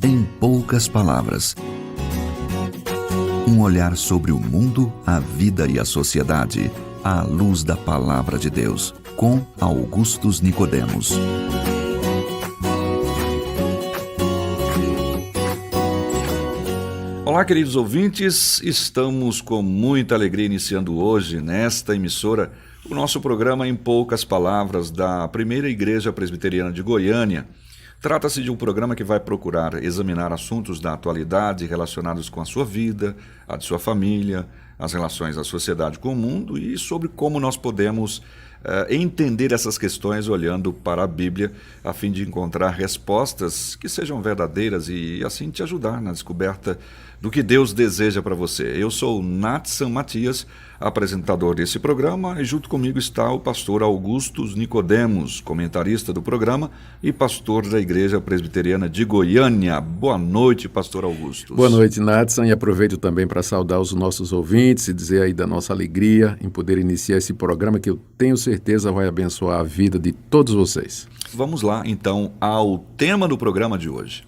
Em poucas palavras. Um olhar sobre o mundo, a vida e a sociedade, à luz da Palavra de Deus, com Augustus Nicodemos. Olá, queridos ouvintes, estamos com muita alegria iniciando hoje, nesta emissora, o nosso programa Em Poucas Palavras da Primeira Igreja Presbiteriana de Goiânia. Trata-se de um programa que vai procurar examinar assuntos da atualidade relacionados com a sua vida, a de sua família, as relações da sociedade com o mundo e sobre como nós podemos entender essas questões olhando para a Bíblia, a fim de encontrar respostas que sejam verdadeiras e assim te ajudar na descoberta do que Deus deseja para você. Eu sou Natsan Matias, apresentador desse programa, e junto comigo está o pastor Augustus Nicodemos, comentarista do programa e pastor da Igreja Presbiteriana de Goiânia. Boa noite, pastor Augustus. Boa noite, Natsan, e aproveito também para saudar os nossos ouvintes e dizer aí da nossa alegria em poder iniciar esse programa que eu tenho certeza vai abençoar a vida de todos vocês. Vamos lá, então, ao tema do programa de hoje.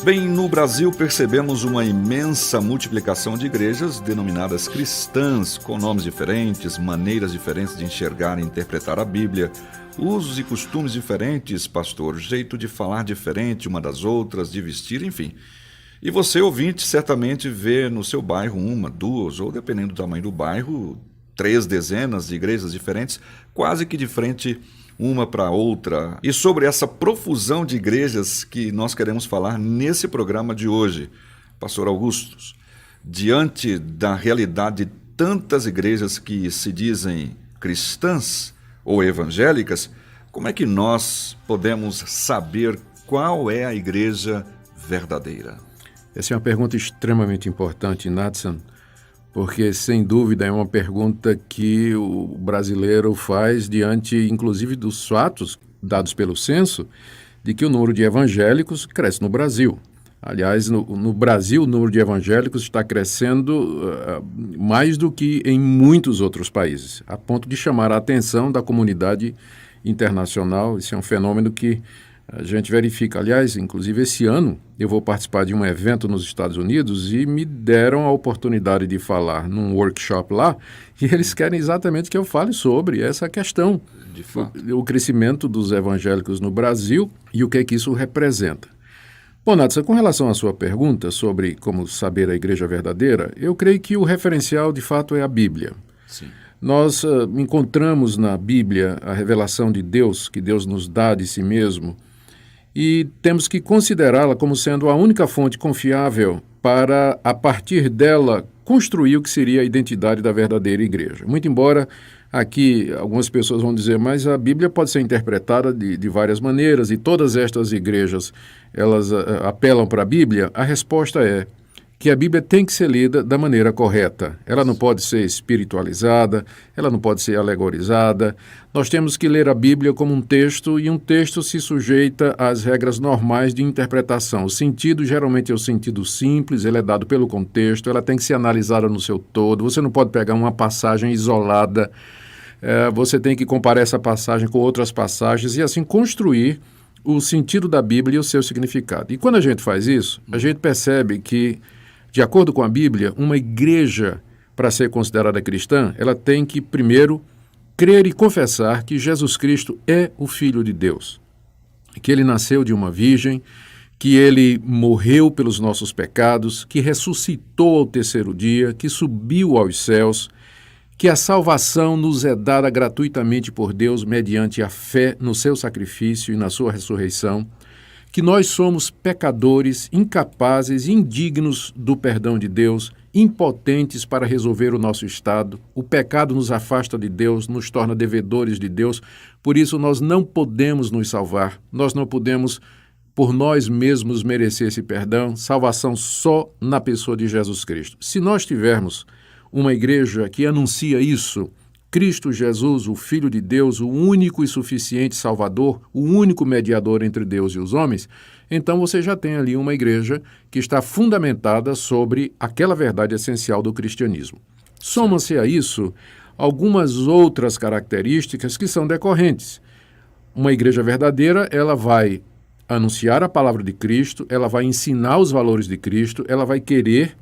Bem, no Brasil percebemos uma imensa multiplicação de igrejas denominadas cristãs, com nomes diferentes, maneiras diferentes de enxergar e interpretar a Bíblia, usos e costumes diferentes, pastor, jeito de falar diferente uma das outras, de vestir, enfim. E você, ouvinte, certamente vê no seu bairro uma, duas, ou dependendo do tamanho do bairro, 3 dezenas de igrejas diferentes, quase que de frente uma para outra. E sobre essa profusão de igrejas que nós queremos falar nesse programa de hoje, pastor Augustus, diante da realidade de tantas igrejas que se dizem cristãs ou evangélicas, como é que nós podemos saber qual é a igreja verdadeira? Essa é uma pergunta extremamente importante, Natsan, porque, sem dúvida, é uma pergunta que o brasileiro faz diante, inclusive, dos fatos dados pelo censo, de que o número de evangélicos cresce no Brasil. Aliás, no Brasil, o número de evangélicos está crescendo mais do que em muitos outros países, a ponto de chamar a atenção da comunidade internacional. Esse é um fenômeno que a gente verifica. Aliás, inclusive esse ano eu vou participar de um evento nos Estados Unidos e me deram a oportunidade de falar num workshop lá e eles querem exatamente que eu fale sobre essa questão, De fato. o crescimento dos evangélicos no Brasil e o que é que isso representa. Bom, Natsa, com relação à sua pergunta sobre como saber a igreja verdadeira, eu creio que o referencial de fato é a Bíblia. Sim. Nós encontramos na Bíblia a revelação de Deus, que Deus nos dá de si mesmo, e temos que considerá-la como sendo a única fonte confiável para, a partir dela, construir o que seria a identidade da verdadeira igreja. Muito embora aqui algumas pessoas vão dizer, mas a Bíblia pode ser interpretada de várias maneiras e todas estas igrejas elas apelam para a Bíblia, a resposta é que a Bíblia tem que ser lida da maneira correta. Ela não pode ser espiritualizada, ela não pode ser alegorizada. Nós temos que ler a Bíblia como um texto, e um texto se sujeita às regras normais de interpretação. O sentido geralmente é o sentido simples, ele é dado pelo contexto, ela tem que ser analisada no seu todo. Você não pode pegar uma passagem isolada, você tem que comparar essa passagem com outras passagens e assim construir o sentido da Bíblia e o seu significado. E quando a gente faz isso, a gente percebe que, de acordo com a Bíblia, uma igreja, para ser considerada cristã, ela tem que, primeiro, crer e confessar que Jesus Cristo é o Filho de Deus, que ele nasceu de uma virgem, que ele morreu pelos nossos pecados, que ressuscitou ao 3º dia, que subiu aos céus, que a salvação nos é dada gratuitamente por Deus mediante a fé no seu sacrifício e na sua ressurreição, que nós somos pecadores, incapazes, indignos do perdão de Deus, impotentes para resolver o nosso estado. O pecado nos afasta de Deus, nos torna devedores de Deus, por isso nós não podemos nos salvar, nós não podemos por nós mesmos merecer esse perdão, salvação só na pessoa de Jesus Cristo. Se nós tivermos uma igreja que anuncia isso, Cristo Jesus, o Filho de Deus, o único e suficiente Salvador, o único mediador entre Deus e os homens, então você já tem ali uma igreja que está fundamentada sobre aquela verdade essencial do cristianismo. Soma-se a isso algumas outras características que são decorrentes. Uma igreja verdadeira, ela vai anunciar a palavra de Cristo, ela vai ensinar os valores de Cristo, ela vai querer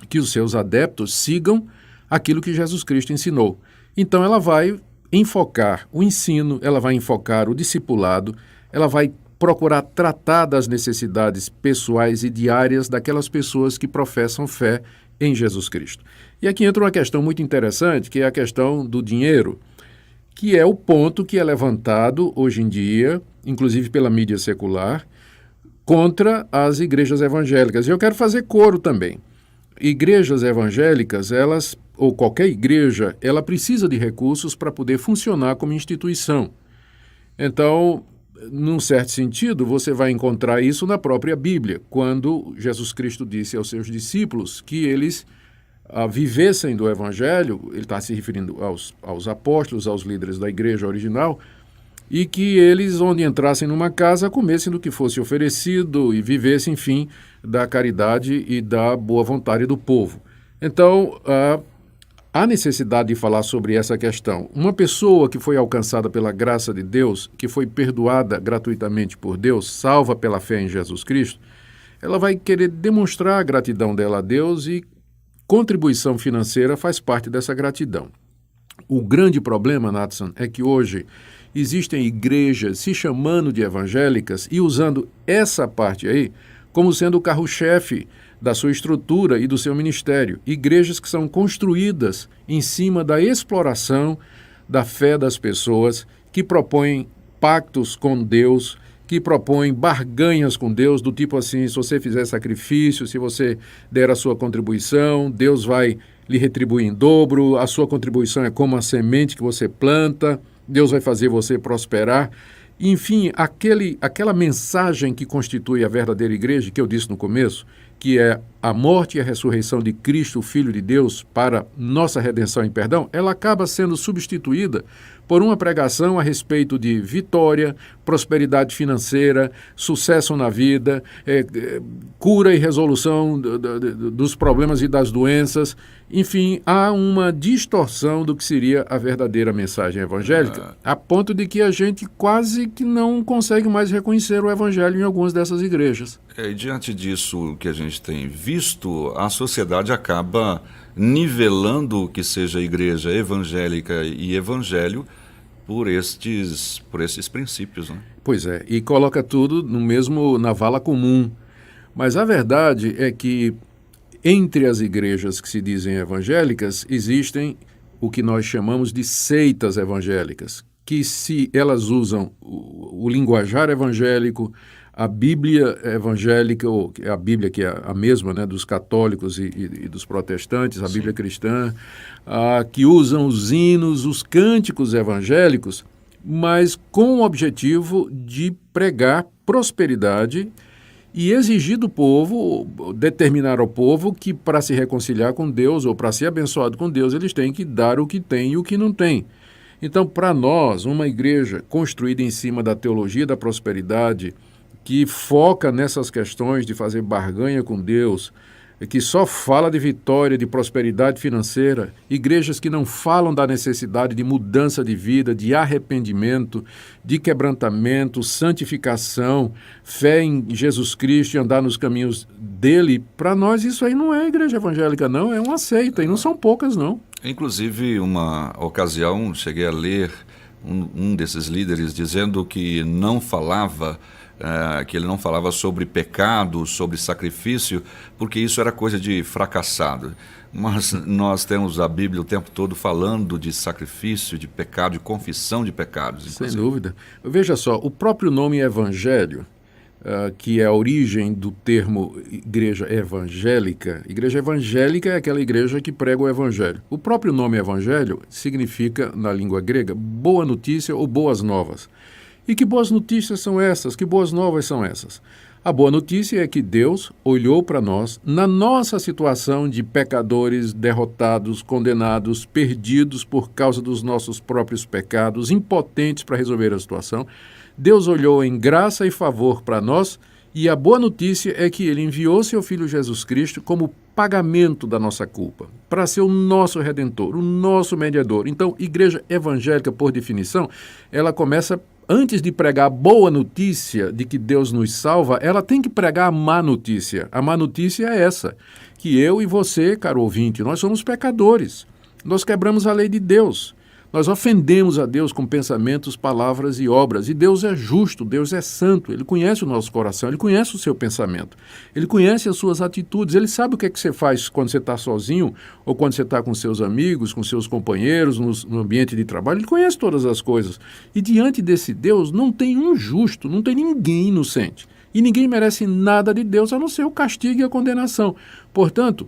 que os seus adeptos sigam aquilo que Jesus Cristo ensinou. Então ela vai enfocar o ensino, ela vai enfocar o discipulado, ela vai procurar tratar das necessidades pessoais e diárias daquelas pessoas que professam fé em Jesus Cristo. E aqui entra uma questão muito interessante, que é a questão do dinheiro, que é o ponto que é levantado hoje em dia, inclusive pela mídia secular, contra as igrejas evangélicas. E eu quero fazer coro também. Igrejas evangélicas, ou qualquer igreja, ela precisa de recursos para poder funcionar como instituição. Então, num certo sentido, você vai encontrar isso na própria Bíblia, quando Jesus Cristo disse aos seus discípulos que eles vivessem do Evangelho, ele está se referindo aos apóstolos, aos líderes da igreja original, e que eles, onde entrassem numa casa, comessem do que fosse oferecido e vivessem, enfim, da caridade e da boa vontade do povo. Então, há necessidade de falar sobre essa questão. Uma pessoa que foi alcançada pela graça de Deus, que foi perdoada gratuitamente por Deus, salva pela fé em Jesus Cristo, ela vai querer demonstrar a gratidão dela a Deus e contribuição financeira faz parte dessa gratidão. O grande problema, Natson, é que hoje existem igrejas se chamando de evangélicas e usando essa parte aí como sendo o carro-chefe da sua estrutura e do seu ministério. Igrejas que são construídas em cima da exploração da fé das pessoas, que propõem pactos com Deus, que propõem barganhas com Deus, do tipo assim, se você fizer sacrifício, se você der a sua contribuição, Deus vai lhe retribuir em dobro, a sua contribuição é como a semente que você planta, Deus vai fazer você prosperar. Enfim, aquela mensagem que constitui a verdadeira igreja, que eu disse no começo, que é a morte e a ressurreição de Cristo, o Filho de Deus, para nossa redenção e perdão, ela acaba sendo substituída por uma pregação a respeito de vitória, prosperidade financeira, sucesso na vida, cura e resolução dos problemas e das doenças. Enfim, há uma distorção do que seria a verdadeira mensagem evangélica, a ponto de que a gente quase que não consegue mais reconhecer o evangelho em algumas dessas igrejas. E diante disso que a gente tem visto, a sociedade acaba nivelando o que seja igreja evangélica e evangelho por estes princípios, né? Pois é, e coloca tudo na vala comum. Mas a verdade é que entre as igrejas que se dizem evangélicas existem o que nós chamamos de seitas evangélicas, que se elas usam o linguajar evangélico, a Bíblia evangélica, ou a Bíblia que é a mesma, né, dos católicos e dos protestantes, a Bíblia cristã, que usam os hinos, os cânticos evangélicos, mas com o objetivo de pregar prosperidade e exigir do povo, determinar ao povo que para se reconciliar com Deus ou para ser abençoado com Deus, eles têm que dar o que tem e o que não tem. Então, para nós, uma igreja construída em cima da teologia da prosperidade, que foca nessas questões de fazer barganha com Deus, que só fala de vitória, de prosperidade financeira, igrejas que não falam da necessidade de mudança de vida, de arrependimento, de quebrantamento, santificação, fé em Jesus Cristo e andar nos caminhos dele, para nós isso aí não é igreja evangélica, não, é uma seita, e não são poucas, não. Inclusive, uma ocasião, cheguei a ler um desses líderes dizendo que não falava... que ele não falava sobre pecado, sobre sacrifício, porque isso era coisa de fracassado. Mas nós temos a Bíblia o tempo todo falando de sacrifício, de pecado, de confissão de pecados. Sem dúvida. Veja só, o próprio nome evangelho, que é a origem do termo igreja evangélica é aquela igreja que prega o evangelho. O próprio nome evangelho significa, na língua grega, boa notícia ou boas novas. E que boas notícias são essas? Que boas novas são essas? A boa notícia é que Deus olhou para nós, na nossa situação de pecadores, derrotados, condenados, perdidos por causa dos nossos próprios pecados, impotentes para resolver a situação. Deus olhou em graça e favor para nós, e a boa notícia é que Ele enviou seu Filho Jesus Cristo como pagamento da nossa culpa, para ser o nosso Redentor, o nosso mediador. Então, igreja evangélica, por definição, ela começa antes de pregar a boa notícia de que Deus nos salva, ela tem que pregar a má notícia. A má notícia é essa, que eu e você, caro ouvinte, nós somos pecadores. Nós quebramos a lei de Deus. Nós ofendemos a Deus com pensamentos, palavras e obras. E Deus é justo, Deus é santo. Ele conhece o nosso coração, Ele conhece o seu pensamento. Ele conhece as suas atitudes. Ele sabe o que é que você faz quando você está sozinho ou quando você está com seus amigos, com seus companheiros, no ambiente de trabalho. Ele conhece todas as coisas. E diante desse Deus não tem um justo, não tem ninguém inocente. E ninguém merece nada de Deus a não ser o castigo e a condenação. Portanto,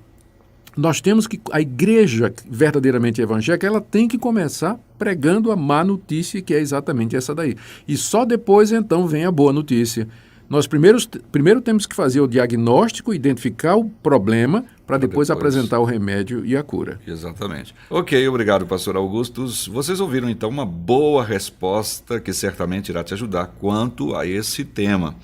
nós temos que, a igreja verdadeiramente evangélica, ela tem que começar pregando a má notícia, que é exatamente essa daí. E só depois, então, vem a boa notícia. Nós primeiro temos que fazer o diagnóstico, identificar o problema, para depois apresentar o remédio e a cura. Exatamente. Ok, obrigado, pastor Augustus. Vocês ouviram, então, uma boa resposta que certamente irá te ajudar quanto a esse tema.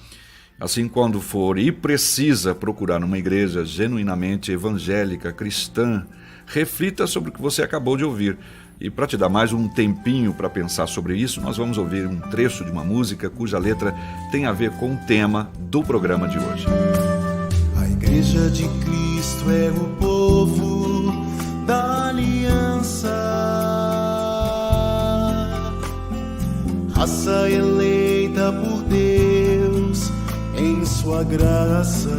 Assim, quando for e precisa procurar uma igreja genuinamente evangélica, cristã, reflita sobre o que você acabou de ouvir. E para te dar mais um tempinho para pensar sobre isso, nós vamos ouvir um trecho de uma música cuja letra tem a ver com o tema do programa de hoje. A Igreja de Cristo é o povo da aliança, raça eleita por Deus em sua graça,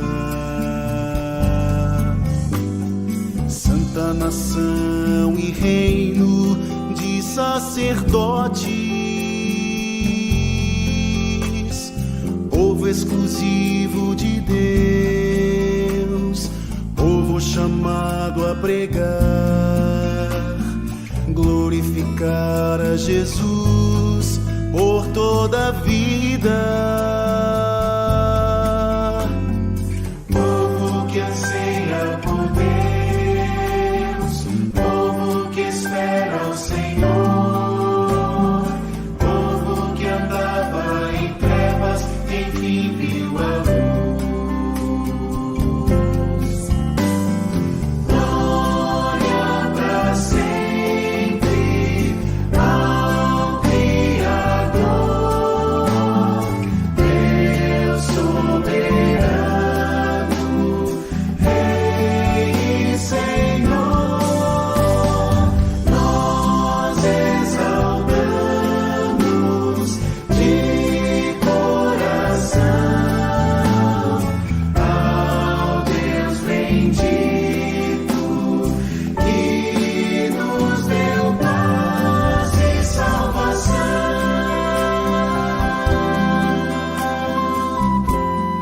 santa nação e reino de sacerdotes, povo exclusivo de Deus, povo chamado a pregar, glorificar a Jesus por toda a vida.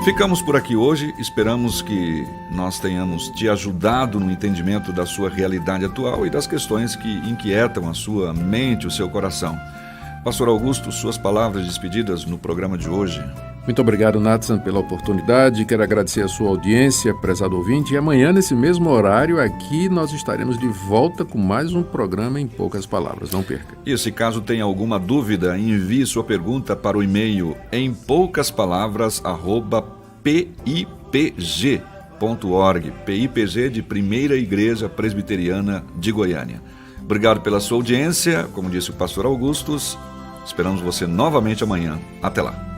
Ficamos por aqui hoje, esperamos que nós tenhamos te ajudado no entendimento da sua realidade atual e das questões que inquietam a sua mente, o seu coração. Pastor Augusto, suas palavras despedidas no programa de hoje. Muito obrigado, Nathan, pela oportunidade. Quero agradecer a sua audiência, prezado ouvinte. E amanhã, nesse mesmo horário, aqui nós estaremos de volta com mais um programa Em Poucas Palavras. Não perca. E se caso tenha alguma dúvida, envie sua pergunta para o e-mail empoucaspalalavras@pipg.org. PIPG de Primeira Igreja Presbiteriana de Goiânia. Obrigado pela sua audiência. Como disse o pastor Augustus, esperamos você novamente amanhã. Até lá.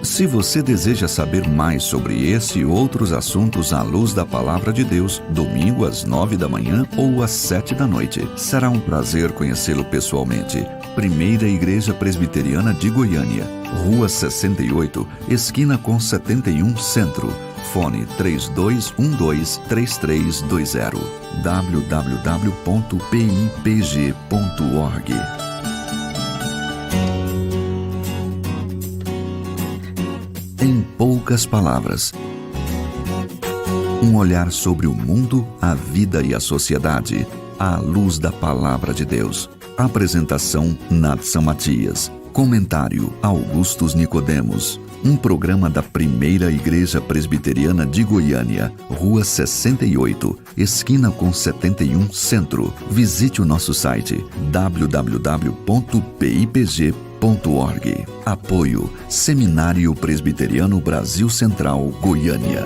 Se você deseja saber mais sobre esse e outros assuntos à luz da Palavra de Deus, domingo às 9 da manhã ou às 7 da noite, será um prazer conhecê-lo pessoalmente. Primeira Igreja Presbiteriana de Goiânia, Rua 68, esquina com 71 Centro. Fone 3212-3320. www.pipg.org. Em poucas palavras, um olhar sobre o mundo, a vida e a sociedade, à luz da Palavra de Deus. Apresentação, Nathan Matias. Comentário, Augustus Nicodemos. Um programa da Primeira Igreja Presbiteriana de Goiânia, Rua 68, esquina com 71 Centro. Visite o nosso site www.pipg.org. Apoio Seminário Presbiteriano Brasil Central, Goiânia.